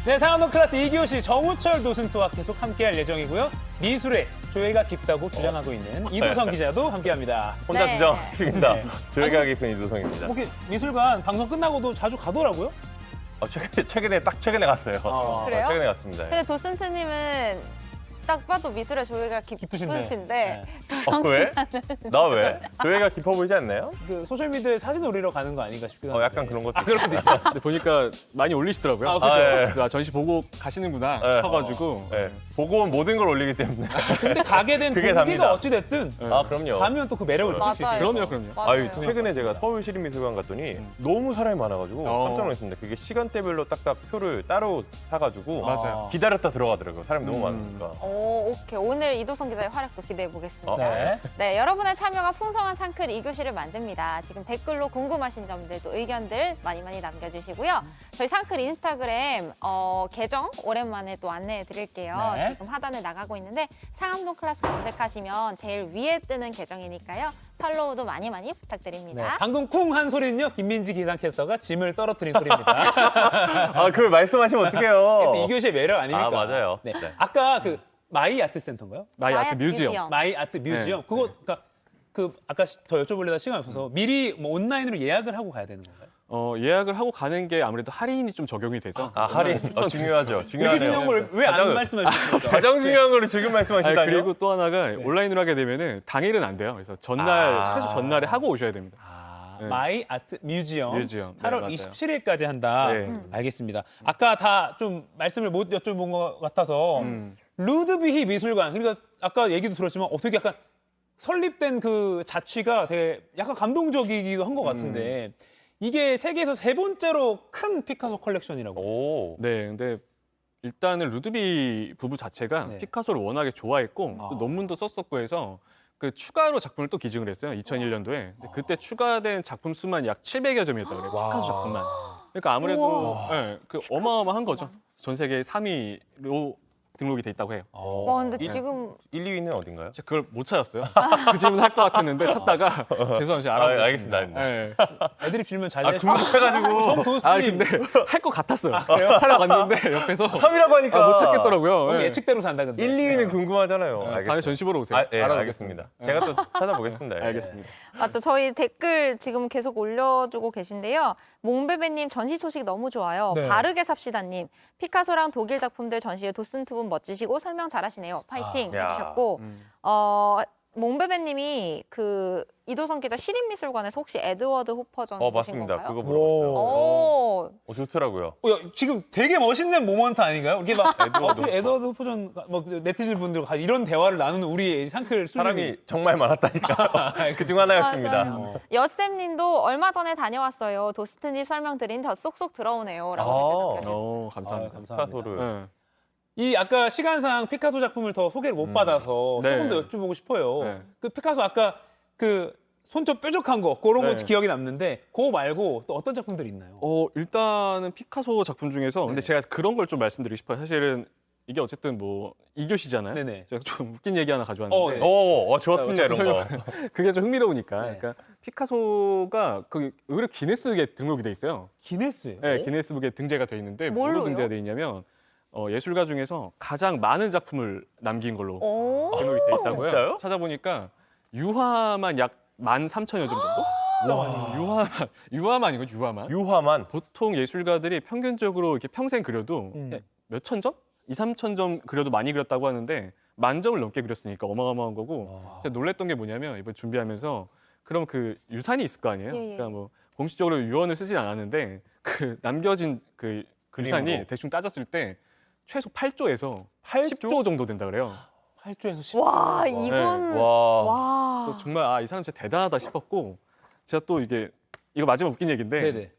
네, 상암동 클래스 2교시 정우철 도슨트와 계속 함께할 예정이고요. 미술에 조예가 깊다고 주장하고 있는 이도성 기자도 함께합니다. 혼자 주장하겠습니다. 네. 조예가 깊은 이도성입니다. 혹시 미술관 방송 끝나고도 자주 가더라고요? 최근에 갔어요. 그래요? 최근에 갔습니다. 근데 도슨트님은 딱 봐도 미술에 조예가 깊으신데. 깊으신데 왜? 나 왜? 조예가 깊어 보이지 않나요? 그 소셜미디어에 사진 올리러 가는 거 아닌가 싶기도 한데. 약간 그런 것도 그런 것도 있어요. 근데 보니까 많이 올리시더라고요. 아, 그죠? 그래서 전시 보고 가시는구나 네. 싶어가지고. 네. 보고 온 모든 걸 올리기 때문에. 근데 가게 된 그게 동기가 답니다. 어찌됐든 그럼요. 가면 또 그 매력을 느낄 수 있어요. 맞아요. 그럼요. 맞아요. 최근에 제가 서울시립미술관 갔더니 너무 사람이 많아가지고 깜짝 놀랐습니다. 그게 시간대별로 딱딱 표를 따로 사가지고 맞아요. 기다렸다 들어가더라고요. 사람이 너무 많으니까. 오케이. 오늘 이도성 기자의 활약도 기대해 보겠습니다. 네. 네, 여러분의 참여가 풍성한 상클 2교시를 만듭니다. 지금 댓글로 궁금하신 점들도 의견들 많이 남겨주시고요. 저희 상클 인스타그램 계정 오랜만에 또 안내해 드릴게요. 네. 지금 하단에 나가고 있는데 상암동 클래스 검색하시면 제일 위에 뜨는 계정이니까요. 팔로우도 많이 네, 부탁드립니다. 방금 쿵 한 소리는요, 김민지 기상캐스터가 짐을 떨어뜨린 소리입니다. 그걸 말씀하시면 어떡해요. 2교시의 매력 아닙니까? 맞아요. 네. 네. 아까 그 마이 아트 센터인가요? 마이 아트 뮤지엄. 마이 아트 뮤지엄. 네. 그거 그러니까 아까 더 여쭤보려다 시간이 없어서 미리 뭐 온라인으로 예약을 하고 가야 되는 건가요? 예약을 하고 가는 게 아무래도 할인이 좀 적용이 돼서. 할인 중요하죠. 되게 중요하네요. 중요한 걸 왜 안 말씀해 주십니까? 가장 중요한 거를 지금 말씀하시다니요. 그리고 또 하나가 온라인으로 하게 되면은 당일은 안 돼요. 그래서 전날 최소 전날에 하고 오셔야 됩니다. 네. 마이 아트 뮤지엄. 뮤지엄. 네, 8월 맞아요. 27일까지 한다. 네. 알겠습니다. 아까 다 좀 말씀을 못 여쭤본 것 같아서 루드비히 미술관. 그러니까 아까 얘기도 들었지만 어떻게 약간 설립된 그 자취가 되게 약간 감동적이기도 한 것 같은데 이게 세계에서 세 번째로 큰 피카소 컬렉션이라고. 오. 네, 근데 일단은 루드비 부부 자체가 네. 피카소를 워낙에 좋아했고 또 논문도 썼었고 해서 그 추가로 작품을 또 기증을 했어요. 2001년도에. 그때 추가된 작품 수만 약 700여 점이었다고 그래요. 피카소 작품만. 그러니까 아무래도 그 어마어마한 거죠. 전 세계 3위로 등록이 돼 있다고 해요. 와, 근데 지금 1, 2위는 어딘가요? 제가 그걸 못 찾았어요. 그 질문 할 것 같았는데 찾다가 죄송합니다. 알아보겠습니다. 알겠습니다. 네. 애드립 질문 잘 내시고. 궁금해가지고. 정도수님. 근데 할 것 같았어요. 찾아갔는데 옆에서 3위라고 하니까. 못 찾겠더라고요. 너무 네. 예측대로 산다 근데. 1, 2위는 궁금하잖아요. 다음에 전시 보러 오세요. 네, 알아보겠습니다. 알겠습니다. 제가 또 찾아보겠습니다. 알겠습니다. 맞죠. 저희 댓글 지금 계속 올려주고 계신데요. 몽베베님 전시 소식 너무 좋아요. 네. 바르게 삽시다님. 피카소랑 독일 작품들 전시회 도슨트분 멋지시고 설명 잘하시네요. 파이팅 야. 해주셨고 몽베베님이 그 이도성 기자 시립미술관에서 혹시 에드워드 호퍼전 보신 맞습니다. 건가요? 그거 보러 갔어요. 오, 좋더라고요. 야, 지금 되게 멋있는 모먼트 아닌가요? 이게 막 에드워드 에드워드 포전 네티즌 분들과 이런 대화를 나누는 우리 상클 사람이 정말 많았다니까. 그중 하나였습니다. 맞아요. 여쌤님도 얼마 전에 다녀왔어요. 도스트님 설명드린 더 쏙쏙 들어오네요라고 댓글 남겨주셨어요. 감사합니다. 감사합니다. 피카소를. 네. 이 아까 시간상 피카소 작품을 더 소개를 못 받아서 네. 조금 더 여쭤보고 싶어요. 네. 그 피카소 아까 그 손톱 뾰족한 거 그런 거 네. 기억이 남는데 그거 말고 또 어떤 작품들이 있나요? 일단은 피카소 작품 중에서 근데 제가 그런 걸 좀 말씀드리고 싶어요. 사실은 이게 어쨌든 뭐 2교시잖아요. 네네. 제가 좀 웃긴 얘기 하나 가져왔는데 네. 좋았습니다, 이런 거. 그게 좀 흥미로우니까. 네. 그러니까 피카소가 그 의외로 기네스북에 등록이 돼 있어요. 기네스요? 네, 기네스북에 등재가 돼 있는데 뭘로요? 뭐로 등재가 돼 있냐면 예술가 중에서 가장 많은 작품을 남긴 걸로 오. 등록이 돼 있다고요. 진짜요? 찾아보니까 유화만 약 13,000여 점 정도? 진짜 많이. 유화만이고 유화만. 유화만. 보통 예술가들이 평균적으로 이렇게 평생 그려도 몇천 점? 2, 3천 점 그려도 많이 그렸다고 하는데 10,000점을 넘게 그렸으니까 어마어마한 거고. 근데 놀랬던 게 뭐냐면 이번 준비하면서 그럼 그 유산이 있을 거 아니에요? 예, 예. 그러니까 뭐 공식적으로 유언을 쓰진 않았는데 그 남겨진 그 유산이 그림으로. 대충 따졌을 때 최소 8조에서 8조? 10조 정도 된다 그래요. 8조에서 10조. 와, 이건 와. 와. 정말 이 사람 진짜 대단하다 싶었고 제가 또 이거 마지막 웃긴 얘기인데 네네.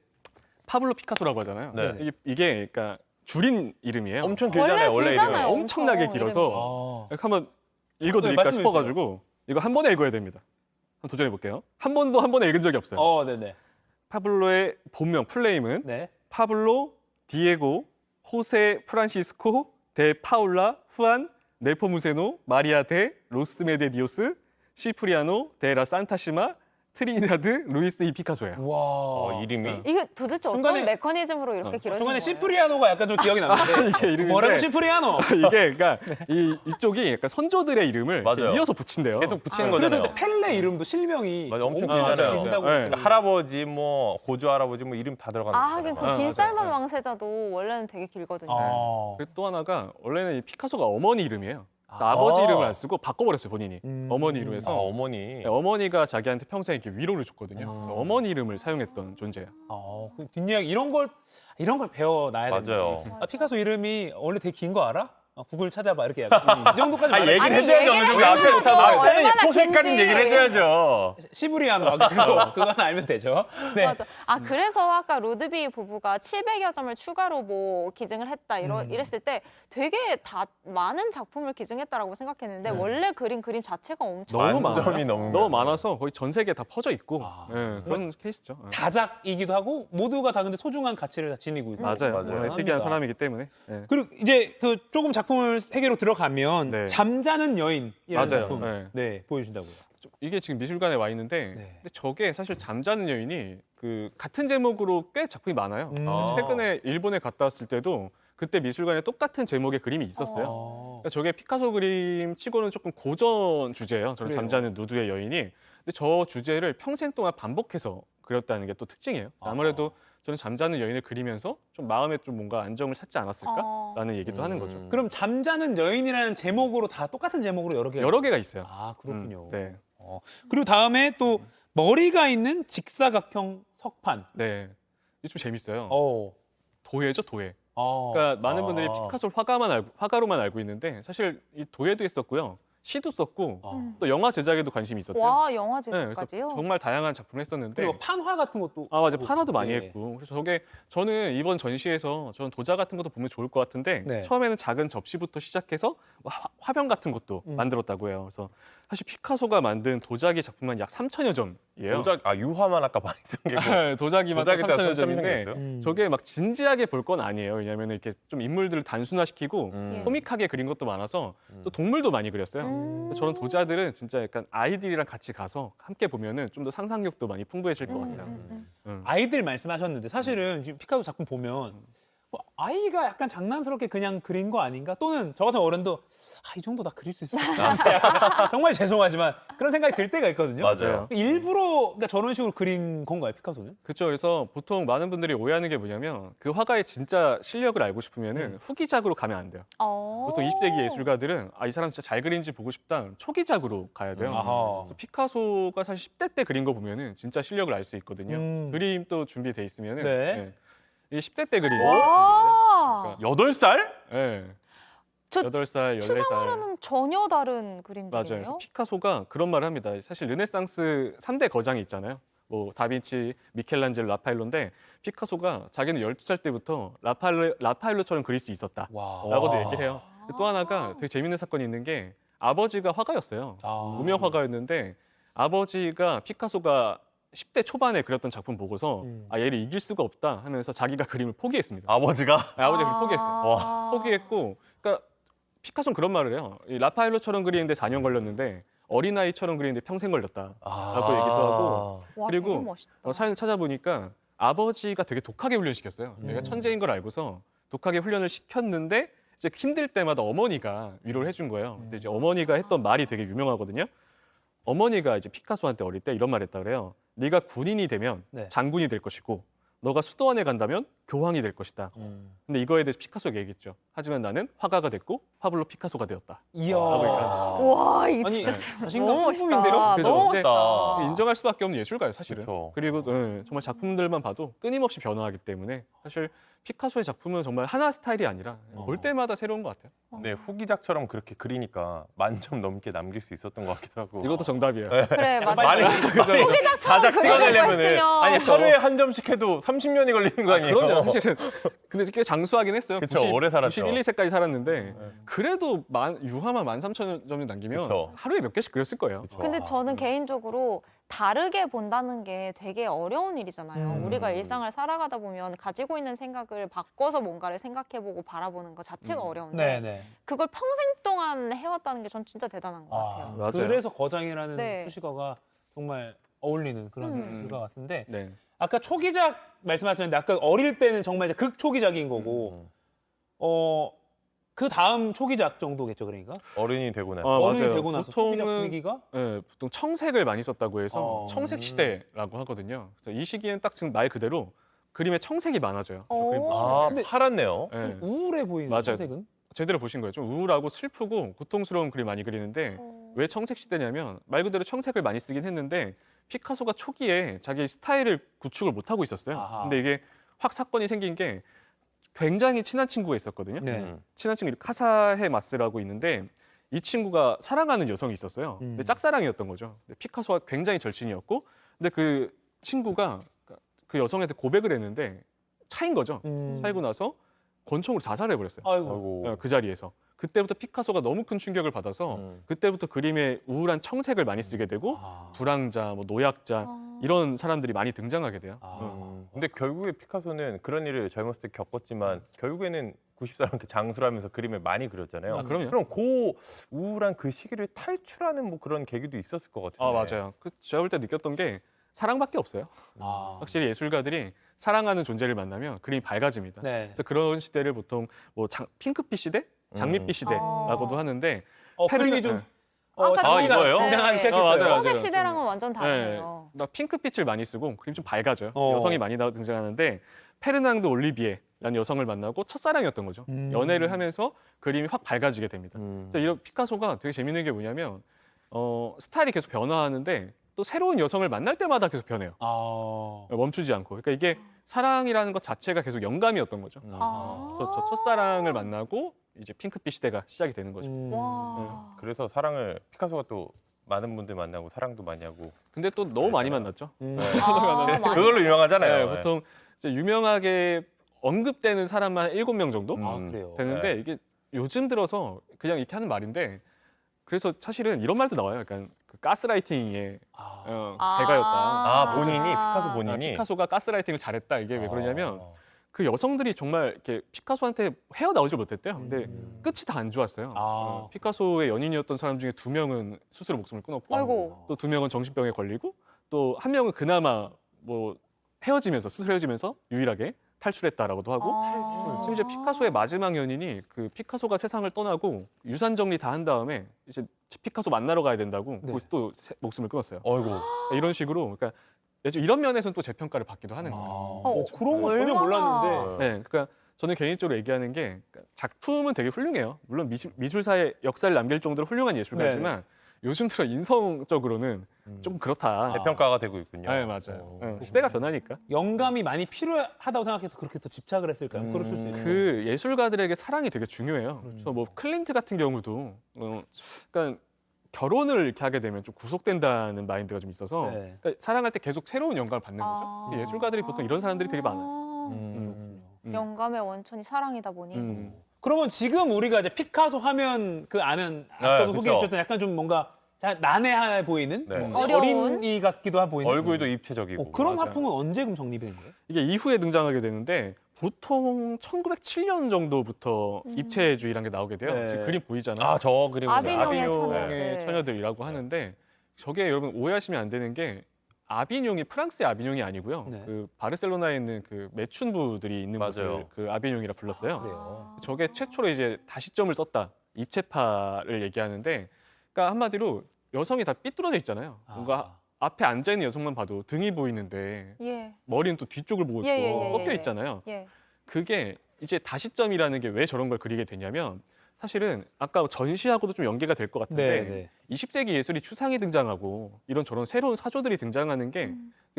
파블로 피카소라고 하잖아요. 네. 이게 그러니까 줄인 이름이에요. 엄청 길잖아요, 원래 길잖아요. 이름이. 엄청나게 엄청 길어서 이름이. 아. 한번 읽어드릴까 말씀해 싶어가지고 이거 한 번에 읽어야 됩니다. 한번 도전해 볼게요. 한 번도 한 번에 읽은 적이 없어요. 네네. 파블로의 본명 풀네임은 네. 파블로 디에고 호세 프란시스코 데 파울라 후안 네포무세노 마리아 데 로스메데디오스 시프리아노 데 라 산타시마 트리니다드 루이스 이 피카소예요. 와. 이름이 이게 도대체 어떤 중간에- 메커니즘으로 이렇게 길어진 중간에 거예요? 시프리아노가 약간 좀 기억이 나는데 이게 이름인데 뭐라고 시프리아노? 이게 그러니까 이쪽이 약간 선조들의 이름을 이렇게 맞아요. 이어서 붙인대요. 계속 붙이는 그래서 거잖아요. 그때 펠레 이름도 실명이 맞아, 엄청 많이 길잖아요. 긴다고 네. 그랬어요. 할아버지 뭐 고조 할아버지 뭐 이름 다 들어가는 아, 하긴 거잖아요. 그 맞아요. 빈살만 왕세자도 원래는 되게 길거든요. 아. 그리고 또 하나가 원래는 이 피카소가 어머니 이름이에요. 그래서 아. 아버지 이름을 안 쓰고 바꿔버렸어요 본인이. 음. 어머니 이름에서 어머니. 네, 어머니가 자기한테 평생 이렇게 위로를 줬거든요. 그래서 어머니 이름을 사용했던 존재예요. 그 뒷이야기 이런 걸 배워놔야 되는데. 맞아요. 피카소 이름이 원래 되게 긴 거 알아? 구글 찾아봐 이렇게 약간 이 정도까지 아, 말해. 얘기를 아니, 해줘야죠. 어느 정도 얘기를 앞에 해줘야죠. 앞에는 얼마나 포세까지 긴지. 얘기를 해줘야죠. 시브리아노 그건 알면 되죠. 네. 맞아. 아 그래서 아까 루드비 부부가 700여 점을 추가로 뭐 기증을 했다 이랬을 때 되게 다 많은 작품을 기증했다라고 생각했는데 원래 그린 그림 자체가 엄청 너무 만점이 많아요. 넘는 너무 거예요. 많아서 거의 전 세계에 다 퍼져 있고 아. 예, 그런 케이스죠. 예. 다작이기도 하고 모두가 다 근데 소중한 가치를 다 지니고 있고. 맞아요. 맞아요. 원래 합니다. 특이한 사람이기 때문에. 예. 그리고 이제 그 조금 작품을 세계로 들어가면 네. 잠자는 여인이라는 맞아요. 작품 네. 네, 보여주신다고요. 이게 지금 미술관에 와 있는데 네. 근데 저게 사실 잠자는 여인이 그 같은 제목으로 꽤 작품이 많아요. 아. 최근에 일본에 갔다 왔을 때도 그때 미술관에 똑같은 제목의 그림이 있었어요. 그러니까 저게 피카소 그림 치고는 조금 고전 주제예요. 저는 그래요? 잠자는 누드의 여인이. 근데 저 주제를 평생 동안 반복해서 그렸다는 게 또 특징이에요. 아무래도 저는 잠자는 여인을 그리면서 좀 마음에 좀 뭔가 안정을 찾지 않았을까라는 얘기도 하는 거죠. 그럼 잠자는 여인이라는 제목으로 다 똑같은 제목으로 여러 개. 여러 개가 있어요. 아 그렇군요. 네. 그리고 다음에 또 머리가 있는 직사각형 석판. 네. 이게 좀 재밌어요. 어. 도예죠, 도예. 어. 그러니까 많은 분들이 피카소를 화가로만 알고 있는데 사실 이 도예도 했었고요. 시도 썼고 또 영화 제작에도 관심이 있었대요. 와 영화 네, 그래서 제작까지요? 정말 다양한 작품을 했었는데 그리고 판화 같은 것도. 아 맞아 판화도 많이 예. 했고 그래서 저게 저는 이번 전시에서 저는 도자 같은 것도 보면 좋을 것 같은데 네. 처음에는 작은 접시부터 시작해서 화병 같은 것도 만들었다고 해요. 그래서 사실 피카소가 만든 도자기 작품만 약 3천여 점이에요. 유화만 아까 많이 생기고. 도자기만 또 도자기 때가 3천여 3,000 점인데 생겼어요? 저게 막 진지하게 볼 건 아니에요. 왜냐하면 이렇게 좀 인물들을 단순화시키고 예. 코믹하게 그린 것도 많아서 또 동물도 많이 그렸어요. 그래서 저는 도자들은 진짜 약간 아이들이랑 같이 가서 함께 보면은 좀 더 상상력도 많이 풍부해질 것 같아요. 아이들 말씀하셨는데 사실은 지금 피카소 작품 보면 뭐 아이가 약간 장난스럽게 그냥 그린 거 아닌가? 또는 저 같은 어른도 이 정도 다 그릴 수 있을 것 같아. 정말 죄송하지만 그런 생각이 들 때가 있거든요. 맞아요. 일부러 그러니까 저런 식으로 그린 건가요, 피카소는? 그렇죠. 그래서 보통 많은 분들이 오해하는 게 뭐냐면 그 화가의 진짜 실력을 알고 싶으면은 후기작으로 가면 안 돼요. 보통 20세기 예술가들은 이 사람 진짜 잘 그린지 보고 싶다. 초기작으로 가야 돼요. 아하. 그래서 피카소가 사실 10대 때 그린 거 보면은 진짜 실력을 알 수 있거든요. 음. 그림도 준비돼 있으면은 네. 이게 10대 때 그린 와 8살? 예. 저 8살, 14살. 추상화랑은 전혀 다른 맞아요. 그림들이네요. 그래서 피카소가 그런 말을 합니다. 사실 르네상스 3대 거장이 있잖아요. 뭐 다빈치, 미켈란젤로, 라파엘로인데 피카소가 자기는 12살 때부터 라파엘로처럼 그릴 수 있었다. 와. 라고도 얘기해요. 또 하나가 되게 재밌는 사건이 있는 게 아버지가 화가였어요. 무명 화가였는데 아버지가 피카소가 10대 초반에 그렸던 작품 보고서 얘를 이길 수가 없다 하면서 자기가 그림을 포기했습니다. 아버지가? 아버지가 그림을 포기했어요. 와. 포기했고 그러니까 피카소는 그런 말을 해요. 이 라파엘로처럼 그리는데 4년 걸렸는데 어린아이처럼 그리는데 평생 걸렸다라고 얘기도 하고 와, 그리고 되게 멋있다. 사연을 찾아보니까 아버지가 되게 독하게 훈련시켰어요. 얘가 천재인 걸 알고서 독하게 훈련을 시켰는데 이제 힘들 때마다 어머니가 위로를 해준 거예요. 근데 이제 어머니가 했던 말이 되게 유명하거든요. 어머니가 이제 피카소한테 어릴 때 이런 말 했다 그래요. 네가 군인이 되면 네. 장군이 될 것이고 너가 수도원에 간다면 교황이 될 것이다. 근데 이거에 대해서 피카소가 얘기했죠. 하지만 나는 화가가 됐고 파블로 피카소가 되었다. 이야. 와 이거 아니, 진짜 자신감 너무 멋있다. 뿜뿜인데요? 그죠? 너무 이제 멋있다. 인정할 수밖에 없는 예술가예요, 사실은. 그쵸. 그리고 정말 작품들만 봐도 끊임없이 변화하기 때문에 사실 피카소의 작품은 정말 하나 스타일이 아니라 볼 때마다 새로운 것 같아요. 네, 후기작처럼 그렇게 그리니까 10,000점 넘게 남길 수 있었던 것 같기도 하고. 이것도 정답이에요. 그래 맞아. 많이 후기작처럼 자작 그리고 찍어내려면은 있으면 아니 하루에 한 점씩 해도 30년이 걸리는 거 아니에요? 그럼요, 사실은. 근데 꽤 장수하긴 했어요. 그쵸, 오래 살았죠. 91, 2세까지 살았는데 그래도 유화만 13,000점 남기면 그쵸. 하루에 몇 개씩 그렸을 거예요. 근데 저는 개인적으로 다르게 본다는 게 되게 어려운 일이잖아요. 우리가 일상을 살아가다 보면 가지고 있는 생각을 바꿔서 뭔가를 생각해보고 바라보는 것 자체가 어려운데 네네. 그걸 평생 동안 해왔다는 게 전 진짜 대단한 것 같아요. 맞아요. 그래서 거장이라는 네. 수식어가 정말 어울리는 그런 미술가 같은데 네. 아까 초기작 말씀하셨는데 아까 어릴 때는 정말 이제 극초기작인 거고 그 다음 초기작 정도겠죠, 그러니까 어른이 되고 나서. 어른이 맞아요. 되고 나서 초기작 보통은 분위기가 네, 보통 청색을 많이 썼다고 해서 어. 청색 시대라고 하거든요. 그래서 이 시기엔 딱 지금 말 그대로 그림에 청색이 많아져요. 저 그림 오. 보시면. 아, 근데- 파랗네요. 네, 좀 우울해 보이는 맞아요. 색은 제대로 보신 거예요. 좀 우울하고 슬프고 고통스러운 그림 많이 그리는데 왜 청색 시대냐면 말 그대로 청색을 많이 쓰긴 했는데 피카소가 초기에 자기 스타일을 구축을 못 하고 있었어요. 아하. 근데 이게 확 사건이 생긴 게 굉장히 친한 친구가 있었거든요. 네. 친한 친구 카사헤 마스라고 있는데 이 친구가 사랑하는 여성이 있었어요. 근데 짝사랑이었던 거죠. 근데 피카소가 굉장히 절친이었고 근데 그 친구가 그 여성한테 고백을 했는데 차인 거죠. 차이고 나서 권총으로 자살해 버렸어요. 아이고 아이고. 그 자리에서. 그때부터 피카소가 너무 큰 충격을 받아서 그때부터 그림에 우울한 청색을 많이 쓰게 되고 불황자, 뭐 노약자 이런 사람들이 많이 등장하게 돼요. 근데 결국에 피카소는 그런 일을 젊었을 때 겪었지만 결국에는 90사람한테 장수를 하면서 그림을 많이 그렸잖아요. 아, 그럼요. 그럼 그 우울한 그 시기를 탈출하는 뭐 그런 계기도 있었을 것 같은데. 아 맞아요. 제가 볼 때 느꼈던 게 사랑밖에 없어요. 확실히 예술가들이 사랑하는 존재를 만나면 그림이 밝아집니다. 네. 그래서 그런 시대를 보통 뭐 핑크빛 시대, 장밋빛 시대라고도 하는데 그림이 좀 아까 이거예요? 등장하기 시작했어요. 맞아요. 청색 시대랑은 완전 다르네요. 나 핑크빛을 많이 쓰고 그림 좀 밝아져요. 어. 여성이 많이 등장하는데 페르낭도 올리비에라는 여성을 만나고 첫사랑이었던 거죠. 연애를 하면서 그림이 확 밝아지게 됩니다. 그래서 이런 피카소가 되게 재밌는 게 뭐냐면 스타일이 계속 변화하는데 또 새로운 여성을 만날 때마다 계속 변해요. 멈추지 않고. 그러니까 이게 사랑이라는 것 자체가 계속 영감이었던 거죠. 그래서 저 첫사랑을 만나고 이제 핑크빛 시대가 시작이 되는 거죠. 와. 그래서 사랑을 피카소가 또 많은 분들 만나고 사랑도 많이 하고. 근데 또 너무 많이 만났죠. 아, 많이. 그걸로 유명하잖아요. 네, 보통 이제 유명하게 언급되는 사람만 7명 정도 그래요. 되는데 이게 요즘 들어서 그냥 이렇게 하는 말인데 그래서 사실은 이런 말도 나와요. 약간 그 가스라이팅의 대가였다. 아, 본인이 피카소 본인이. 피카소가 가스라이팅을 잘했다. 이게 왜 그러냐면 그 여성들이 정말 이렇게 피카소한테 헤어나오질 못했대요. 근데 끝이 다 안 좋았어요. 피카소의 연인이었던 사람 중에 2명은 스스로 목숨을 끊었고 아이고. 또 2명은 정신병에 걸리고 또 1명은 그나마 뭐 헤어지면서 스스로 헤어지면서 유일하게 탈출했다라고도 하고 심지어 피카소의 마지막 연인이 그 피카소가 세상을 떠나고 유산 정리 다 한 다음에 이제 피카소 만나러 가야 된다고 거기서 또 목숨을 끊었어요. 어이구. 이런 식으로 그러니까 이런 면에서는 또 재평가를 받기도 하는 거예요. 그런 거 전혀 몰랐는데. 네, 그러니까 저는 개인적으로 얘기하는 게 작품은 되게 훌륭해요. 물론 미술사에 역사를 남길 정도로 훌륭한 예술가지만 요즘 들어 인성적으로는 좀 그렇다. 대평가가 되고 있군요. 네, 맞아요. 시대가 변하니까. 영감이 많이 필요하다고 생각해서 그렇게 더 집착을 했을까요? 그럴 수 있어요. 그 예술가들에게 사랑이 되게 중요해요. 그래서 뭐 클린트 같은 경우도 그러니까 결혼을 이렇게 하게 되면 좀 구속된다는 마인드가 좀 있어서 네. 그러니까 사랑할 때 계속 새로운 영감을 받는 거죠. 예술가들이 보통 이런 사람들이 되게 많아요. 영감의 원천이 사랑이다 보니. 그러면 지금 우리가 이제 피카소 하면 그 아는 아까도 그쵸. 소개해 주셨던 약간 좀 뭔가 난해해 보이는 네. 어려운? 어린이 같기도 해 보이는 얼굴도 입체적이고. 그런 맞아요. 화풍은 언제 그럼 정립이 된 거예요? 이게 이후에 등장하게 되는데 보통 1907년 정도부터 입체주의라는 게 나오게 돼요. 네. 지금 그림 보이잖아요. 아, 저 그림은 아비뇽의 아비뇽의 처녀들. 처녀들이라고 하는데 저게 여러분 오해하시면 안 되는 게 아비뇽이 프랑스의 아비뇽이 아니고요. 네. 그 바르셀로나에 있는 그 매춘부들이 있는 맞아요. 곳을 그 아비뇽이라 불렀어요. 그래요. 저게 최초로 이제 다시점을 썼다. 입체파를 얘기하는데 그러니까 한마디로 여성이 다 삐뚤어져 있잖아요. 뭔가 앞에 앉아 있는 여성만 봐도 등이 보이는데 예. 머리는 또 뒤쪽을 보고 있고 꺾여 있잖아요. 예. 그게 이제 다시점이라는 게 왜 저런 걸 그리게 되냐면 사실은 아까 전시하고도 좀 연계가 될 것 같은데 네. 20세기 예술이 추상이 등장하고 이런 저런 새로운 사조들이 등장하는 게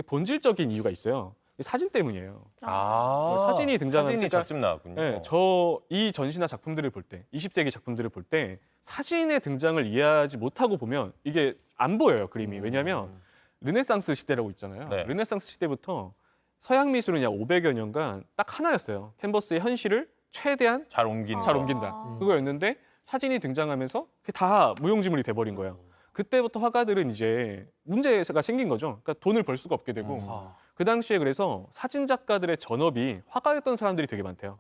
본질적인 이유가 있어요. 사진 때문이에요. 사진이 등장하니까 사진이 적집 나왔군요. 네, 저 이 전시나 작품들을 볼 때, 20세기 작품들을 볼 때 사진의 등장을 이해하지 못하고 보면 이게 안 보여요, 그림이. 왜냐하면 르네상스 시대라고 있잖아요. 네. 르네상스 시대부터 서양 미술은 약 500여 년간 딱 하나였어요. 캔버스의 현실을 최대한 잘 옮기는 잘 거. 옮긴다. 그거였는데 사진이 등장하면서 그게 다 무용지물이 돼버린 거예요. 그때부터 화가들은 이제 문제가 생긴 거죠. 그러니까 돈을 벌 수가 없게 되고 그 당시에 그래서 사진 작가들의 전업이 화가였던 사람들이 되게 많대요.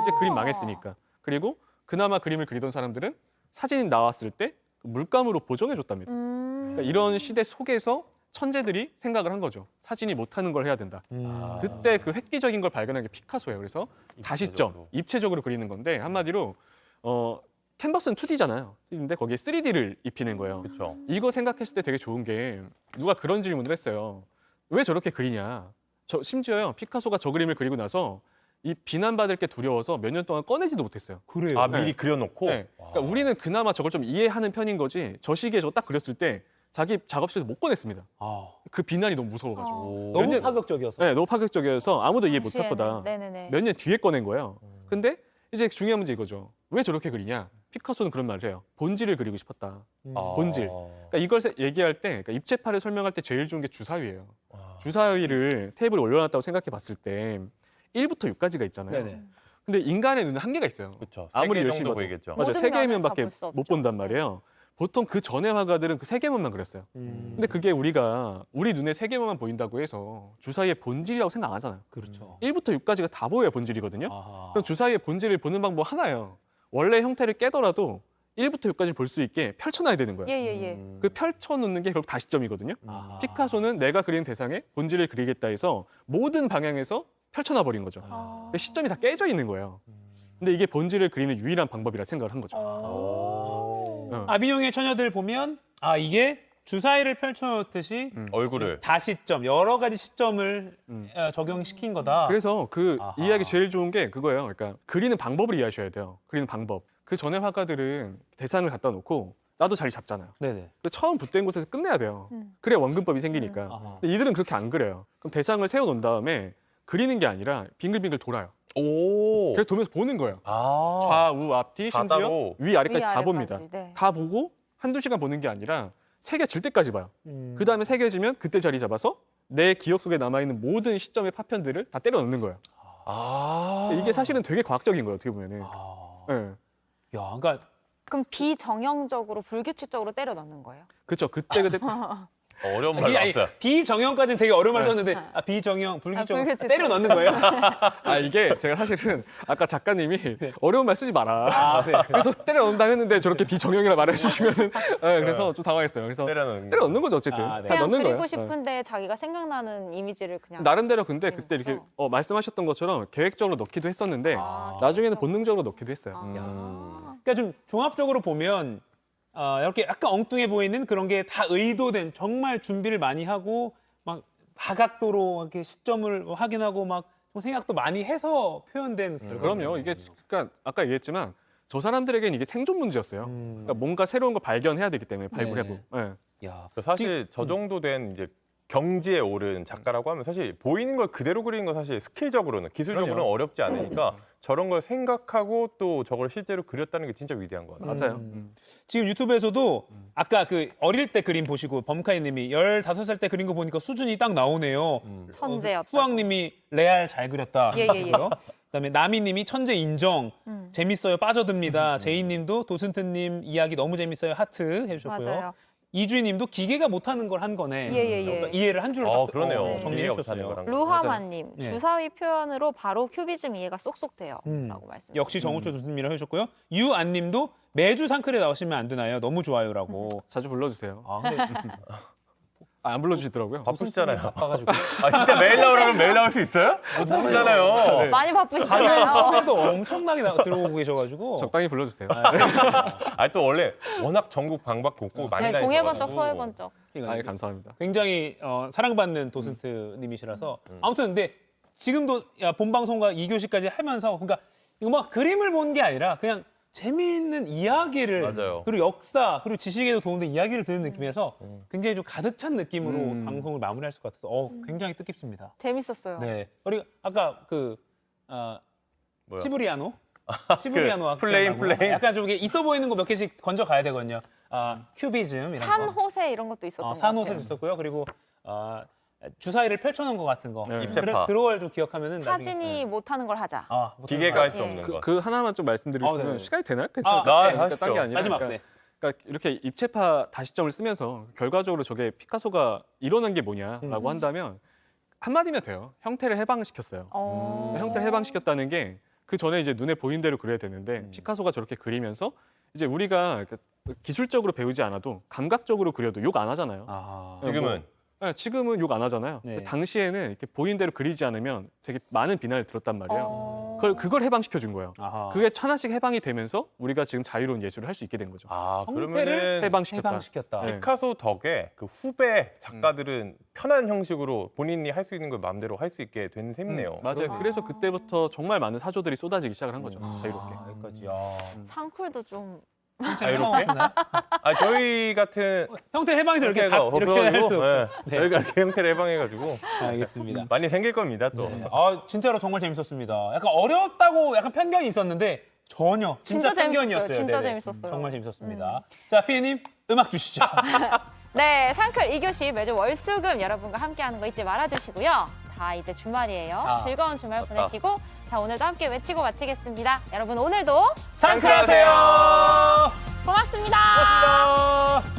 이제 그림 망했으니까. 그리고 그나마 그림을 그리던 사람들은 사진이 나왔을 때 물감으로 보정해 줬답니다. 그러니까 이런 시대 속에서 천재들이 생각을 한 거죠. 사진이 못하는 걸 해야 된다. 아. 그때 그 획기적인 걸 발견한 게 피카소예요. 그래서 다시점, 입체적으로 그리는 건데 한마디로 캔버스는 2D잖아요. 근데 거기에 3D를 입히는 거예요. 그렇죠. 이거 생각했을 때 되게 좋은 게 누가 그런 질문을 했어요. 왜 저렇게 그리냐? 심지어요. 피카소가 저 그림을 그리고 나서 이 비난받을 게 두려워서 몇 년 동안 꺼내지도 못했어요. 그래요. 아, 미리 네. 그려놓고. 네. 그러니까 우리는 그나마 저걸 좀 이해하는 편인 거지. 저 시기에 저거 딱 그렸을 때 자기 작업실에서 못 꺼냈습니다. 아, 그 비난이 너무 무서워가지고. 오. 너무 년- 파격적이어서. 네, 너무 파격적이어서 아무도 이해 못할 당시에는. 거다. 네네네. 몇 년 뒤에 꺼낸 거예요. 근데 이제 중요한 문제 이거죠. 왜 저렇게 그리냐? 피카소는 그런 말을 해요. 본질을 그리고 싶었다. 아. 본질. 그러니까 이걸 얘기할 때, 그러니까 입체파를 설명할 때 제일 좋은 게 주사위예요. 아. 주사위를 테이블에 올려놨다고 생각해 봤을 때 1부터 6까지가 있잖아요. 네네. 근데 인간의 눈은 한계가 있어요. 그렇죠. 아무리 3개 열심히 정도 봐도. 보이겠죠. 맞아요. 모든 세 면을 개면밖에 다 볼 수 못 없죠. 본단 말이에요. 보통 그 전의 화가들은 그 3개면만 그렸어요. 근데 그게 우리 눈에 3개면만 보인다고 해서 주사위의 본질이라고 생각 안 하잖아요. 그렇죠. 1부터 6까지가 다 보여야 본질이거든요. 아하. 그럼 주사위의 본질을 보는 방법 하나예요. 원래 형태를 깨더라도 1부터 6까지 볼 수 있게 펼쳐놔야 되는 거예요. 예예예. 그 펼쳐놓는 게 결국 다시점이거든요. 아하. 피카소는 내가 그린 대상의 본질을 그리겠다 해서 모든 방향에서 펼쳐놔 버린 거죠. 아. 그 시점이 다 깨져 있는 거예요. 근데 이게 본질을 그리는 유일한 방법이라 생각을 한 거죠. 어. 아비뇽의 처녀들 보면 이게 주사위를 펼쳐놓듯이 얼굴을. 다시점 여러 가지 시점을 적용시킨 거다. 그래서 그 아하. 이야기 제일 좋은 게 그거예요. 그러니까 그리는 방법을 이해하셔야 돼요. 그리는 방법. 그 전에 화가들은 대상을 갖다 놓고 나도 자리 잡잖아요. 네네. 그 처음 붓댄 곳에서 끝내야 돼요. 그래야 원근법이 생기니까. 아하. 근데 이들은 그렇게 안 그래요. 그럼 대상을 세워놓은 다음에 그리는 게 아니라 빙글빙글 돌아요. 오. 그래서 돌면서 보는 거예요. 아. 좌우 앞뒤 다 심지어 따로. 위 아래까지 다 위아래까지, 봅니다. 네. 다 보고 한두 시간 보는 게 아니라 새겨질 때까지 봐요. 그 다음에 새겨지면 그때 자리 잡아서 내 기억 속에 남아있는 모든 시점의 파편들을 다 때려 넣는 거예요. 아. 이게 사실은 되게 과학적인 거예요, 어떻게 보면은. 아. 네. 야, 그러니까 그럼 비정형적으로 불규칙적으로 때려 넣는 거예요? 그렇죠. 그때 어려운 말 나왔어요. 비정형까지는 되게 어려운 말 썼는데 비정형, 불규정 불규칙. 때려 넣는 거예요. 이게 제가 사실은 아까 작가님이 어려운 말 쓰지 마라. 아, 네. 그래서 때려 넣는다 했는데 저렇게 비정형이라 말해주시면은 그래서 좀 당황했어요. 그래서 때려넣는 때려 넣는 거죠, 어쨌든. 아, 네. 다 그냥 넣는 그리고 거예요. 싶은데 자기가 생각나는 이미지를 그냥 나름대로 근데 네. 그때 이렇게 말씀하셨던 것처럼 계획적으로 넣기도 했었는데 아, 나중에는 본능적으로 넣기도 했어요. 그러니까 좀 종합적으로 보면 이렇게 약간 엉뚱해 보이는 그런 게 다 의도된 정말 준비를 많이 하고 막 다각도로 이렇게 시점을 확인하고 막 생각도 많이 해서 표현된 그럼요. 이게 그러니까 아까 얘기했지만 저 사람들에게는 이게 생존 문제였어요. 그러니까 뭔가 새로운 걸 발견해야 되기 때문에 발굴해보고. 네. 야, 사실 저 정도 된 이제 경지에 오른 작가라고 하면 사실 보이는 걸 그대로 그리는 건 사실 스킬적으로는 기술적으로는 그럼요. 어렵지 않으니까 저런 걸 생각하고 또 저걸 실제로 그렸다는 게 진짜 위대한 것 같아요. 맞아요. 지금 유튜브에서도 아까 그 어릴 때 그림 보시고 범카이님이 15살 때 그린 거 보니까 수준이 딱 나오네요. 천재였다. 후왕님이 레알 잘 그렸다. 예, 예, 예. 그다음에 나미님이 천재 인정. 재밌어요. 빠져듭니다. 제이님도 도슨트님 이야기 너무 재밌어요. 하트 해주셨고요. 맞아요. 이주희님도 기계가 못하는 걸 한 거네. 예, 예, 예. 그러니까 이해를 한 줄로 딱 그러네요. 정리해 기계가 못하는 주셨어요. 거랑. 루하마님 네. 주사위 표현으로 바로 큐비즘 이해가 쏙쏙 돼요. 라고 말씀. 역시 정우철 교수님이라고 해주셨고요. 유안님도 매주 상클에 나오시면 안 되나요? 너무 좋아요라고. 자주 불러주세요. 근데 안 불러주시더라고요. 바쁘시잖아요. 바빠가지고 진짜 매일 나오라면 매일 나올 수 있어요? 못 하시잖아요. 많이 가면 바쁘시잖아요. 섭외도 엄청나게 들어오고 계셔가지고. 적당히 불러주세요. 또 원래 워낙 전국 방방곡곡 많이 네, 다니셔가지고. 동해번쩍 서해번쩍. 감사합니다. 굉장히 사랑받는 도슨트님이시라서 아무튼 근데 지금도 본 방송과 2교시까지 하면서 그러니까 이거 막 그림을 본 게 아니라 그냥 재미있는 이야기를 맞아요. 그리고 역사 그리고 지식에도 도움되는 이야기를 듣는 느낌에서 굉장히 좀 가득 찬 느낌으로 방송을 마무리할 것 같아서 굉장히 뜻깊습니다. 재밌었어요. 네. 그리고 아까 뭐야? 시브리아노 시브리아노 플레인. 약간 좀 이게 있어 보이는 거 몇 개씩 건져 가야 되거든요. 큐비즘 이런 거. 산호세 이런 것도 있었던 것 산호세 같아요. 있었고요. 그리고 주사위를 펼쳐놓은 것 같은 거. 입체파. 그런 걸 좀 기억하면은 사진이 못하는 걸 하자. 기계가 할 수 예. 없는 것. 그 하나만 좀 말씀드리면 네네. 시간이 되나요? 괜찮아요? 하시죠. 딴게 아니라 마지막. 그러니까, 그러니까 이렇게 입체파 다시점을 쓰면서 결과적으로 저게 피카소가 이뤄낸 게 뭐냐라고 한다면 한마디면 돼요. 형태를 해방시켰어요. 형태를 해방시켰다는 게 그 전에 이제 눈에 보인 대로 그려야 되는데 피카소가 저렇게 그리면서 이제 우리가 기술적으로 배우지 않아도 감각적으로 그려도 욕 안 하잖아요. 지금은 네, 지금은 욕 안 하잖아요. 네. 당시에는 이렇게 보인 대로 그리지 않으면 되게 많은 비난을 들었단 말이에요. 그걸 해방시켜 준 거예요. 아하. 그게 하나씩 해방이 되면서 우리가 지금 자유로운 예술을 할 수 있게 된 거죠. 형태를 그러면은 해방시켰다. 네. 피카소 덕에 그 후배 작가들은 편한 형식으로 본인이 할 수 있는 걸 마음대로 할 수 있게 된 셈이네요. 맞아요. 그래서 그때부터 정말 많은 사조들이 쏟아지기 시작을 한 거죠. 자유롭게. 여기까지야. 상쿨도 좀 자유롭게. 저희 같은 형태 해방에서 이렇게 형태가 각 이렇게 할 수. 없어가지고 네. 네. 저희가 이렇게 형태를 해방해가지고 알겠습니다. 많이 생길 겁니다 또. 네. 진짜로 정말 재밌었습니다. 약간 어렵다고 약간 편견이 있었는데 전혀 진짜 진짜 편견이었어요. 재밌었어요. 진짜 네네. 재밌었어요. 정말 재밌었습니다. 자, 피디님 음악 주시죠. 네, 상클 2교시 매주 월수금 여러분과 함께하는 거 잊지 말아주시고요. 자, 이제 주말이에요. 즐거운 주말 보내시고 자, 오늘도 함께 외치고 마치겠습니다. 여러분 오늘도 상쾌하세요. 고맙습니다. 고맙습니다.